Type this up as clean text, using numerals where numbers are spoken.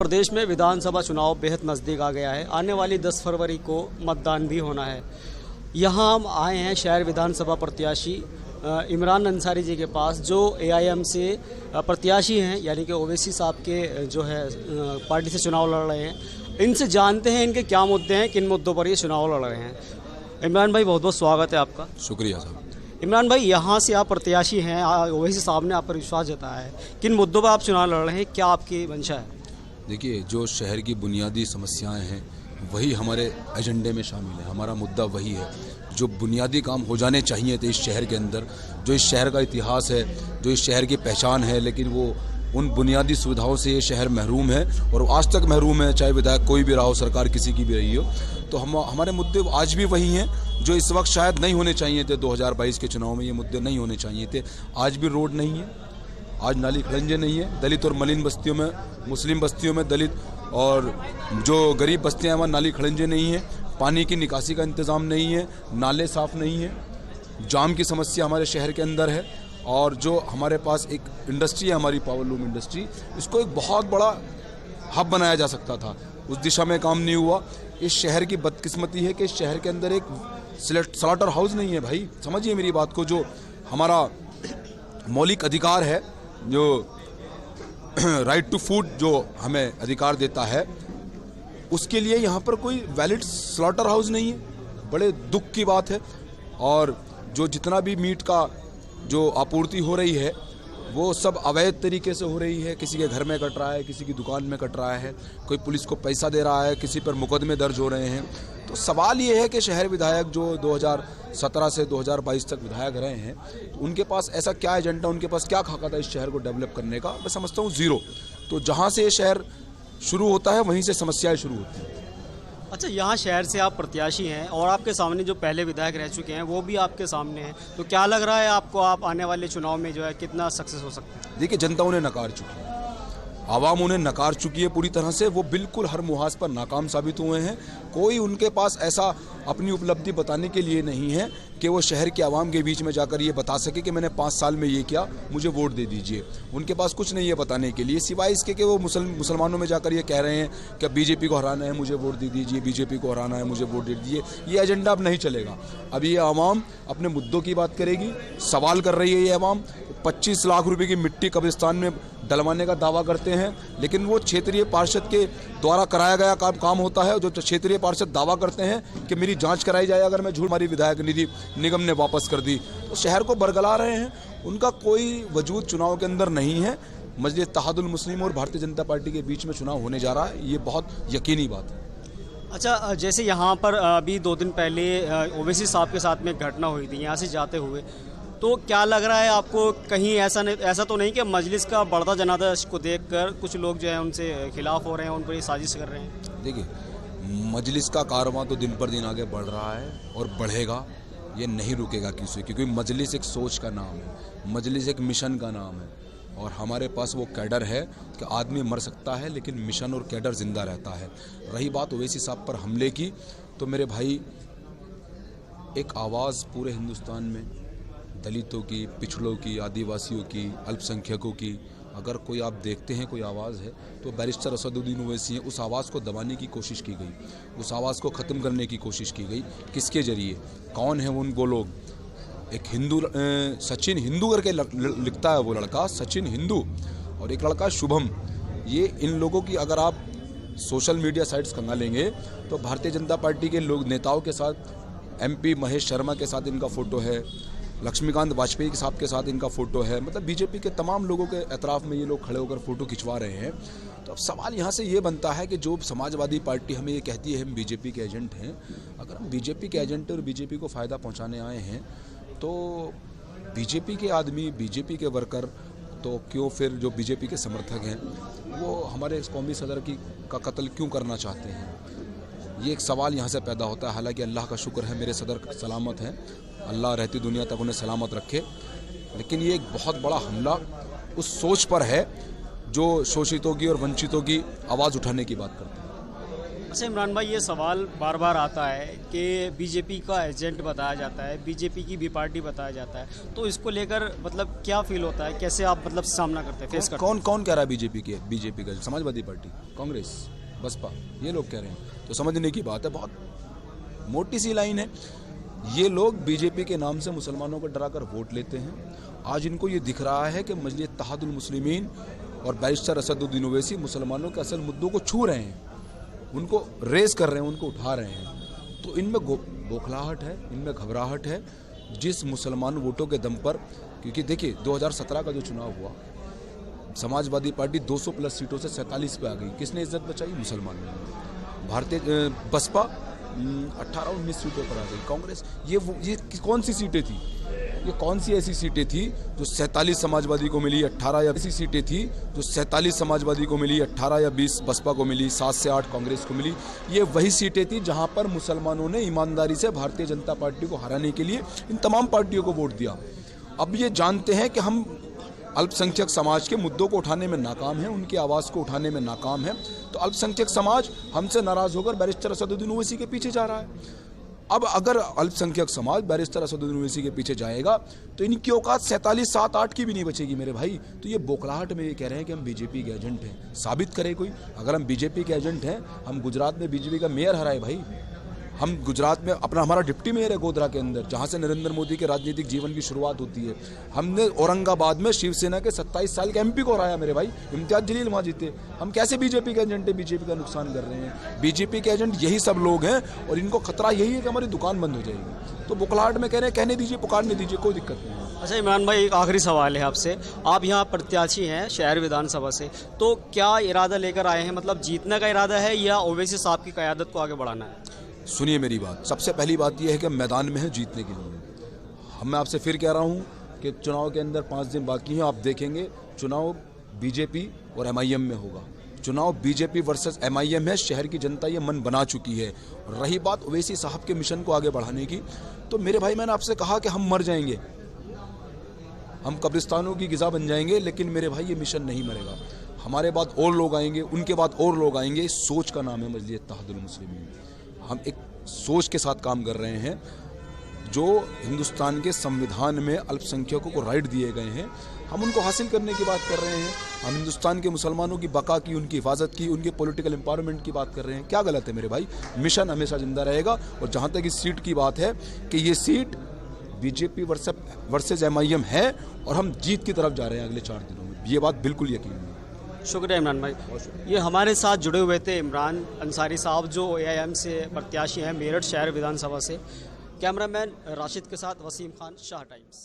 प्रदेश में विधानसभा चुनाव बेहद नज़दीक आ गया है। आने वाली 10 फरवरी को मतदान भी होना है। यहाँ हम आए हैं शहर विधानसभा प्रत्याशी इमरान अंसारी जी के पास, जो एआईएम से प्रत्याशी हैं, यानी कि ओवैसी साहब के जो है पार्टी से चुनाव लड़ रहे हैं। इनसे जानते हैं इनके क्या मुद्दे हैं, किन मुद्दों पर ये चुनाव लड़ रहे हैं। इमरान भाई, बहुत बहुत स्वागत है आपका। शुक्रिया साहब। इमरान भाई, यहाँ से आप प्रत्याशी हैं, ओवैसी साहब ने आप पर विश्वास जताया है। किन मुद्दों पर आप चुनाव लड़ रहे हैं, क्या आपकी मंशा है? देखिए, जो शहर की बुनियादी समस्याएं हैं वही हमारे एजेंडे में शामिल है। हमारा मुद्दा वही है, जो बुनियादी काम हो जाने चाहिए थे इस शहर के अंदर, जो इस शहर का इतिहास है, जो इस शहर की पहचान है, लेकिन वो उन बुनियादी सुविधाओं से ये शहर महरूम है और आज तक महरूम है, चाहे विधायक कोई भी रहा हो, सरकार किसी की भी रही हो। तो हमारे मुद्दे आज भी वही हैं जो इस वक्त शायद नहीं होने चाहिए थे। 2022 के चुनाव में ये मुद्दे नहीं होने चाहिए थे। आज भी रोड नहीं है, आज नाली खड़ंजे नहीं है। दलित और मलिन बस्तियों में, मुस्लिम बस्तियों में दलित और जो गरीब बस्तियां हैं वहाँ नाली खड़ंजे नहीं है। पानी की निकासी का इंतज़ाम नहीं है, नाले साफ़ नहीं है, जाम की समस्या हमारे शहर के अंदर है। और जो हमारे पास एक इंडस्ट्री है, हमारी पावरलूम इंडस्ट्री, इसको एक बहुत बड़ा हब बनाया जा सकता था, उस दिशा में काम नहीं हुआ। इस शहर की बदकिस्मती है कि इस शहर के अंदर एक स्लॉटर हाउस नहीं है। भाई समझिए मेरी बात को, जो हमारा मौलिक अधिकार है, जो राइट टू फूड जो हमें अधिकार देता है, उसके लिए यहाँ पर कोई वैलिड स्लॉटर हाउस नहीं है। बड़े दुख की बात है। और जो जितना भी मीट का जो आपूर्ति हो रही है वो सब अवैध तरीके से हो रही है। किसी के घर में कट रहा है, किसी की दुकान में कट रहा है, कोई पुलिस को पैसा दे रहा है, किसी पर मुकदमे दर्ज हो रहे हैं। तो सवाल ये है कि शहर विधायक जो 2017 से 2022 तक विधायक रहे हैं, तो उनके पास ऐसा क्या एजेंडा, उनके पास क्या खाका था इस शहर को डेवलप करने का? मैं समझता हूँ ज़ीरो। तो जहाँ से ये शहर शुरू होता है वहीं से समस्याएं शुरू होती हैं। अच्छा, यहाँ शहर से आप प्रत्याशी हैं और आपके सामने जो पहले विधायक रह चुके हैं वो भी आपके सामने हैं, तो क्या लग रहा है आपको, आप आने वाले चुनाव में जो है कितना सक्सेस हो सकता है? देखिए, जनता उन्हें नकार चुकी है, आवाम उन्हें नकार चुकी है पूरी तरह से। वो बिल्कुल हर मुहाज पर नाकाम साबित हुए हैं। कोई उनके पास ऐसा अपनी उपलब्धि बताने के लिए नहीं है कि वो शहर के आवाम के बीच में जाकर ये बता सके कि मैंने 5 साल में ये किया, मुझे वोट दे दीजिए। उनके पास कुछ नहीं है बताने के लिए, सिवाय इसके कि वो मुसलमानों में जाकर ये कह रहे हैं कि बीजेपी को हराना है, मुझे वोट दे दीजिए, बीजेपी को हराना है, मुझे वोट दे दीजिए। ये एजेंडा अब नहीं चलेगा। अब ये आवाम अपने मुद्दों की बात करेगी। सवाल कर रही है ये आवाम। 25 लाख रुपए की मिट्टी कब्रिस्तान में डलवाने का दावा करते हैं, लेकिन वो क्षेत्रीय पार्षद के द्वारा कराया गया काम होता है। जो क्षेत्रीय पार्षद दावा करते हैं कि मेरी जांच कराई जाए अगर मैं झूठ, हमारी विधायक निधि निगम ने वापस कर दी, तो शहर को बरगला रहे हैं। उनका कोई वजूद चुनाव के अंदर नहीं है। मजलिस इत्तेहादुल मुस्लिम और भारतीय जनता पार्टी के बीच में चुनाव होने जा रहा है, ये बहुत यकीनी बात है। अच्छा, जैसे यहाँ पर अभी 2 दिन पहले ओवैसी साहब के साथ में एक घटना हुई थी यहाँ से जाते हुए, तो क्या लग रहा है आपको, कहीं ऐसा तो नहीं कि मजलिस का बढ़ता जनाजा को देखकर कुछ लोग जो है उनसे खिलाफ हो रहे हैं, उन पर ये साजिश कर रहे हैं? देखिए, मजलिस का कारवां तो दिन पर दिन आगे बढ़ रहा है और बढ़ेगा, ये नहीं रुकेगा किसी, क्योंकि मजलिस एक सोच का नाम है, मजलिस एक मिशन का नाम है। और हमारे पास वो कैडर है कि आदमी मर सकता है लेकिन मिशन और कैडर जिंदा रहता है। रही बात ओवैसी साहब पर हमले की, तो मेरे भाई, एक आवाज़ पूरे हिंदुस्तान में दलितों की, पिछड़ों की, आदिवासियों की, अल्पसंख्यकों की अगर कोई आप देखते हैं कोई आवाज़ है तो बैरिस्टर असदुद्दीन ओवैसी हैं। उस आवाज़ को दबाने की कोशिश की गई, उस आवाज़ को ख़त्म करने की कोशिश की गई। किसके ज़रिए? कौन है वो लोग? एक हिंदू, सचिन हिंदू करके लिखता है वो लड़का, सचिन हिंदू, और एक लड़का शुभम। ये इन लोगों की अगर आप सोशल मीडिया साइट्स खंगालेंगे तो भारतीय जनता पार्टी के लोग नेताओं के साथ, MP महेश शर्मा के साथ इनका फ़ोटो है, लक्ष्मीकांत वाजपेयी के साहब के साथ इनका फ़ोटो है। मतलब बीजेपी के तमाम लोगों के एतराफ़ में ये लोग खड़े होकर फ़ोटो खिंचवा रहे हैं। तो अब सवाल यहाँ से ये बनता है कि जो समाजवादी पार्टी हमें ये कहती है हम बीजेपी के एजेंट हैं, अगर हम बीजेपी के एजेंट और बीजेपी को फ़ायदा पहुँचाने आए हैं तो बीजेपी के आदमी, बीजेपी के वर्कर, तो क्यों फिर जो बीजेपी के समर्थक हैं वो हमारे कौमी सदर का कत्ल क्यों करना चाहते हैं? ये एक सवाल यहाँ से पैदा होता है। हालांकि अल्लाह का शुक्र है मेरे सदर सलामत हैं, अल्लाह रहती दुनिया तक उन्हें सलामत रखे, लेकिन ये एक बहुत बड़ा हमला उस सोच पर है जो शोषितों की और वंचितों की आवाज़ उठाने की बात करते हैं। अच्छा इमरान भाई, ये सवाल बार बार आता है कि बीजेपी का एजेंट बताया जाता है, बीजेपी की भी पार्टी बताया जाता है, तो इसको लेकर मतलब क्या फील होता है, कैसे आप मतलब सामना करते हैं, फेस करते हैं? कौन कह रहा है बीजेपी का? समाजवादी पार्टी, कांग्रेस, बसपा, ये लोग कह रहे हैं। तो समझने की बात है, बहुत मोटी सी लाइन है। ये लोग बीजेपी के नाम से मुसलमानों को डराकर वोट लेते हैं। आज इनको ये दिख रहा है कि मजलिस इत्तेहादुल मुस्लिमीन और बैरिस्टर असदुद्दीन ओवैसी मुसलमानों के असल मुद्दों को छू रहे हैं, उनको रेस कर रहे हैं, उनको उठा रहे हैं। तो इनमें बौखलाहट है, इनमें घबराहट है, जिस मुसलमान वोटों के दम पर। क्योंकि देखिए 2017 का जो चुनाव हुआ, समाजवादी पार्टी 200 प्लस सीटों से 47 पे आ गई। किसने इज्जत बचाई? मुसलमानों ने। भारतीय बसपा 18-19 सीटों पर आ गई। कांग्रेस ये कौन सी सीटें थी? ये कौन सी ऐसी सीटें थी जो 47 समाजवादी को मिली, 18 या ऐसी सीटें थी जो 47 समाजवादी को मिली, 18 या 20 बसपा को मिली, 7 से 8 कांग्रेस को मिली। ये वही सीटें थी जहां पर मुसलमानों ने ईमानदारी से भारतीय जनता पार्टी को हराने के लिए इन तमाम पार्टियों को वोट दिया। अब ये जानते हैं कि हम अल्पसंख्यक समाज के मुद्दों को उठाने में नाकाम है, उनकी आवाज़ को उठाने में नाकाम है। तो अल्पसंख्यक समाज हमसे नाराज़ होकर बैरिस्टर असदुद्दीन ओवैसी के पीछे जा रहा है। अब अगर अल्पसंख्यक समाज बैरिस्टर असदुद्दीन ओवैसी के पीछे जाएगा तो इनकी औकात 47, 7, 8 की भी नहीं बचेगी मेरे भाई। तो ये बौखलाहट में ये कह रहे हैं कि हम बीजेपी के एजेंट हैं। साबित करे कोई। अगर हम बीजेपी के एजेंट हैं, हम गुजरात में बीजेपी का मेयर हराए भाई। हम गुजरात में हमारा डिप्टी मेयर है गोधरा के अंदर, जहां से नरेंद्र मोदी के राजनीतिक जीवन की शुरुआत होती है। हमने औरंगाबाद में शिवसेना के 27 साल के एमपी को हराया मेरे भाई। इम्तियाज जलील वहां जीते। हम कैसे बीजेपी के एजेंट है, बीजेपी का नुकसान कर रहे हैं? बीजेपी के एजेंट यही सब लोग हैं और इनको खतरा यही है कि हमारी दुकान बंद हो जाएगी। तो बुकलाहट में कह रहे हैं, कहने दीजिए, पुकारने दीजिए, कोई दिक्कत नहीं है। अच्छा इमरान भाई, एक आखिरी सवाल है आपसे। आप यहाँ प्रत्याशी हैं शहर विधानसभा से, तो क्या इरादा लेकर आए हैं? मतलब जीतने का इरादा है या ओवैसी साहब की क़यादत को आगे बढ़ाना है? सुनिए मेरी बात। सबसे पहली बात यह है कि मैदान में है जीतने के लिए। मैं आपसे फिर कह रहा हूं कि चुनाव के अंदर 5 दिन बाकी हैं। आप देखेंगे चुनाव बीजेपी और एमआईएम में होगा। चुनाव बीजेपी वर्सेस एमआईएम है। शहर की जनता ये मन बना चुकी है। रही बात ओवैसी साहब के मिशन को आगे बढ़ाने की, तो मेरे भाई मैंने आपसे कहा कि हम मर जाएंगे, हम कब्रिस्तानों की ग़िज़ा बन जाएंगे, लेकिन मेरे भाई ये मिशन नहीं मरेगा। हमारे बाद और लोग आएंगे, उनके बाद और लोग आएंगे। इस सोच का नाम है मजलिस इत्तेहादुल मुस्लिमीन। हम एक सोच के साथ काम कर रहे हैं। जो हिंदुस्तान के संविधान में अल्पसंख्यकों को राइट दिए गए हैं, हम उनको हासिल करने की बात कर रहे हैं। हम हिंदुस्तान के मुसलमानों की बका की, उनकी हिफाजत की, उनके पॉलिटिकल एम्पावरमेंट की बात कर रहे हैं। क्या गलत है मेरे भाई? मिशन हमेशा जिंदा रहेगा। और जहाँ तक इस सीट की बात है कि ये सीट बीजेपी वर्सेस एमआईएम है और हम जीत की तरफ जा रहे हैं अगले 4 दिनों में। ये बात बिल्कुल यकीन है। शुक्रिया इमरान भाई। ये हमारे साथ जुड़े हुए थे इमरान अंसारी साहब, जो एआईएम से प्रत्याशी हैं मेरठ शहर विधानसभा से। कैमरामैन राशिद के साथ वसीम खान, शाह टाइम्स।